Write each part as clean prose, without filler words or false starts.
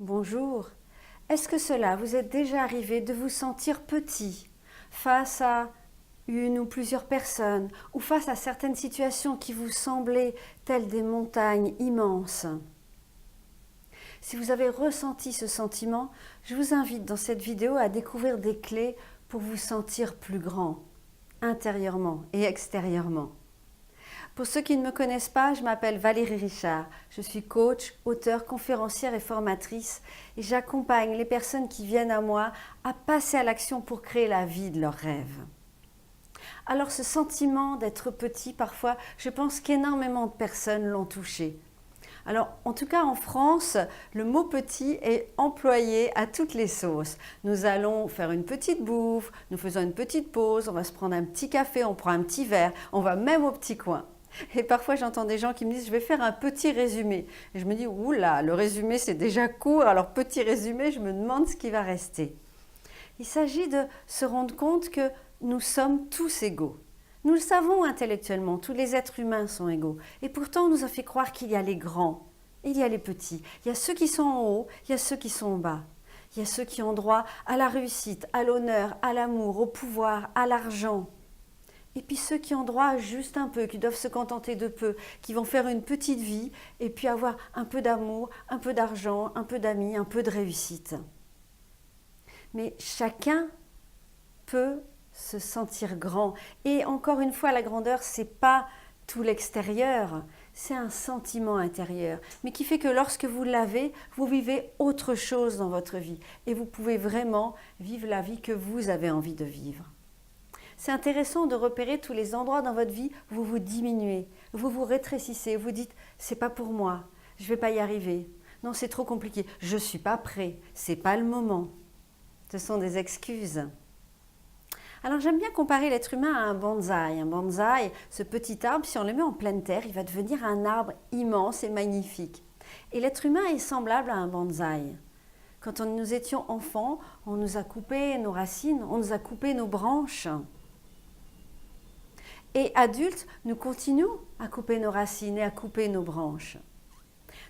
Bonjour. Est-ce que cela vous est déjà arrivé de vous sentir petit face à une ou plusieurs personnes ou face à certaines situations qui vous semblaient telles des montagnes immenses? Si vous avez ressenti ce sentiment, je vous invite dans cette vidéo à découvrir des clés pour vous sentir plus grand, intérieurement et extérieurement. Pour ceux qui ne me connaissent pas, je m'appelle Valérie Richard. Je suis coach, auteure, conférencière et formatrice et j'accompagne les personnes qui viennent à moi à passer à l'action pour créer la vie de leurs rêves. Alors ce sentiment d'être petit, parfois, je pense qu'énormément de personnes l'ont touché. Alors, en tout cas en France, le mot petit est employé à toutes les sauces. Nous allons faire une petite bouffe, nous faisons une petite pause, on va se prendre un petit café, on prend un petit verre, on va même au petit coin. Et parfois j'entends des gens qui me disent je vais faire un petit résumé. Et je me dis oula, le résumé c'est déjà court, alors petit résumé, je me demande ce qui va rester. Il s'agit de se rendre compte que nous sommes tous égaux. Nous le savons intellectuellement, tous les êtres humains sont égaux. Et pourtant, on nous a fait croire qu'il y a les grands, il y a les petits. Il y a ceux qui sont en haut, il y a ceux qui sont en bas. Il y a ceux qui ont droit à la réussite, à l'honneur, à l'amour, au pouvoir, à l'argent. Et puis ceux qui ont droit à juste un peu, qui doivent se contenter de peu, qui vont faire une petite vie et puis avoir un peu d'amour, un peu d'argent, un peu d'amis, un peu de réussite. Mais chacun peut se sentir grand. Et encore une fois, la grandeur, ce n'est pas tout l'extérieur, c'est un sentiment intérieur, mais qui fait que lorsque vous l'avez, vous vivez autre chose dans votre vie et vous pouvez vraiment vivre la vie que vous avez envie de vivre. C'est intéressant de repérer tous les endroits dans votre vie où vous vous diminuez, vous vous rétrécissez, vous dites « c'est pas pour moi, je vais pas y arriver, non c'est trop compliqué, je suis pas prêt, c'est pas le moment ». Ce sont des excuses. Alors j'aime bien comparer l'être humain à un bonsaï. Un bonsaï, ce petit arbre, si on le met en pleine terre, il va devenir un arbre immense et magnifique. Et l'être humain est semblable à un bonsaï. Quand nous étions enfants, on nous a coupé nos racines, on nous a coupé nos branches. Et adultes, nous continuons à couper nos racines et à couper nos branches.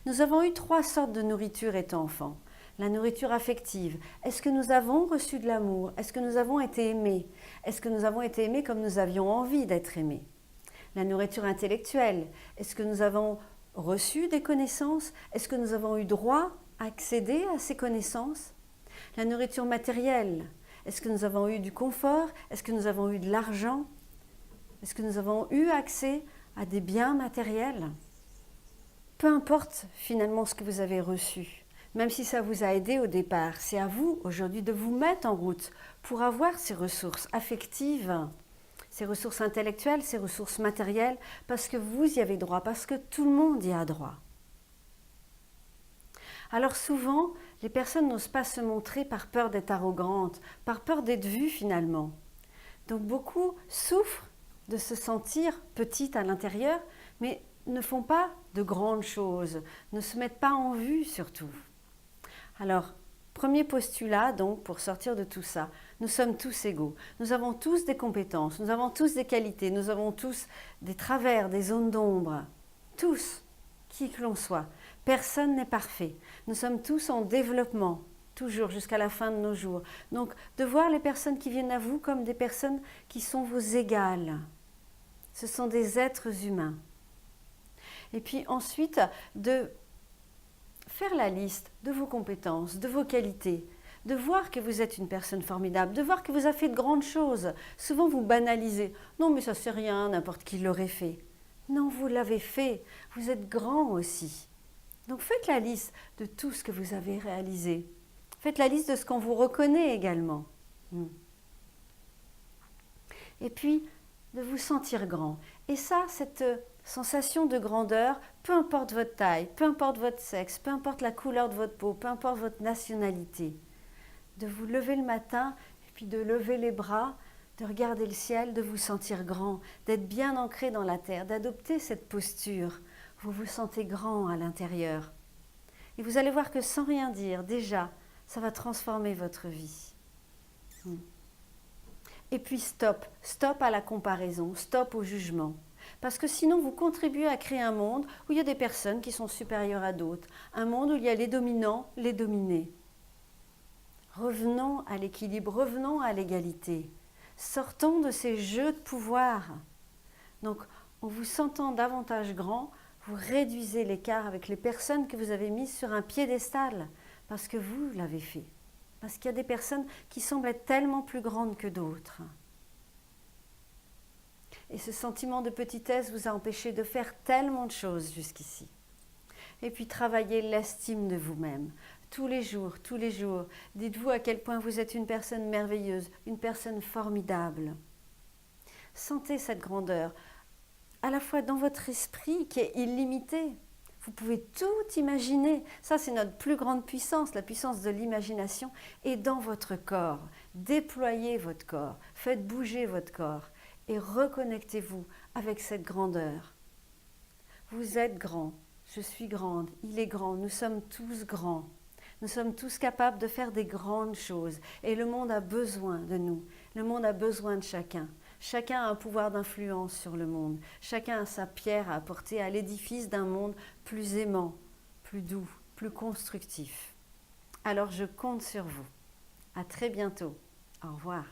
Nous avons eu 3 sortes de nourriture étant enfants. La nourriture affective. Est-ce que nous avons reçu de l'amour? Est-ce que nous avons été aimés? Est-ce que nous avons été aimés comme nous avions envie d'être aimés? La nourriture intellectuelle. Est-ce que nous avons reçu des connaissances? Est-ce que nous avons eu droit à accéder à ces connaissances? La nourriture matérielle. Est-ce que nous avons eu du confort? Est-ce que nous avons eu de l'argent? Est-ce que nous avons eu accès à des biens matériels? Peu importe finalement ce que vous avez reçu. Même si ça vous a aidé au départ, c'est à vous aujourd'hui de vous mettre en route pour avoir ces ressources affectives, ces ressources intellectuelles, ces ressources matérielles, parce que vous y avez droit, parce que tout le monde y a droit. Alors souvent, les personnes n'osent pas se montrer par peur d'être arrogantes, par peur d'être vues finalement. Donc beaucoup souffrent de se sentir petites à l'intérieur, mais ne font pas de grandes choses, ne se mettent pas en vue surtout. Alors, premier postulat donc pour sortir de tout ça, nous sommes tous égaux. Nous avons tous des compétences, nous avons tous des qualités, nous avons tous des travers, des zones d'ombre. Tous, qui que l'on soit. Personne n'est parfait. Nous sommes tous en développement, toujours jusqu'à la fin de nos jours. Donc, de voir les personnes qui viennent à vous comme des personnes qui sont vos égales. Ce sont des êtres humains. Et puis ensuite, de faire la liste de vos compétences, de vos qualités, de voir que vous êtes une personne formidable, de voir que vous avez fait de grandes choses. Souvent vous banalisez. Non mais ça c'est rien, n'importe qui l'aurait fait. Non, vous l'avez fait. Vous êtes grand aussi. Donc faites la liste de tout ce que vous avez réalisé. Faites la liste de ce qu'on vous reconnaît également. Et puis, de vous sentir grand. Et ça, cette sensation de grandeur, peu importe votre taille, peu importe votre sexe, peu importe la couleur de votre peau, peu importe votre nationalité, de vous lever le matin et puis de lever les bras, de regarder le ciel, de vous sentir grand, d'être bien ancré dans la terre, d'adopter cette posture. Vous vous sentez grand à l'intérieur. Et vous allez voir que sans rien dire, déjà, ça va transformer votre vie. Et puis stop à la comparaison, stop au jugement. Parce que sinon, vous contribuez à créer un monde où il y a des personnes qui sont supérieures à d'autres. Un monde où il y a les dominants, les dominés. Revenons à l'équilibre, revenons à l'égalité. Sortons de ces jeux de pouvoir. Donc, en vous sentant davantage grand, vous réduisez l'écart avec les personnes que vous avez mises sur un piédestal, parce que vous l'avez fait. Parce qu'il y a des personnes qui semblent être tellement plus grandes que d'autres. Et ce sentiment de petitesse vous a empêché de faire tellement de choses jusqu'ici. Et puis travaillez l'estime de vous-même. Tous les jours, dites-vous à quel point vous êtes une personne merveilleuse, une personne formidable. Sentez cette grandeur, à la fois dans votre esprit qui est illimité. Vous pouvez tout imaginer. Ça, c'est notre plus grande puissance, la puissance de l'imagination. Et dans votre corps, déployez votre corps, faites bouger votre corps et reconnectez-vous avec cette grandeur. Vous êtes grand, je suis grande, il est grand, nous sommes tous grands. Nous sommes tous capables de faire des grandes choses et le monde a besoin de nous. Le monde a besoin de chacun. Chacun a un pouvoir d'influence sur le monde. Chacun a sa pierre à apporter à l'édifice d'un monde plus aimant, plus doux, plus constructif. Alors je compte sur vous. À très bientôt. Au revoir.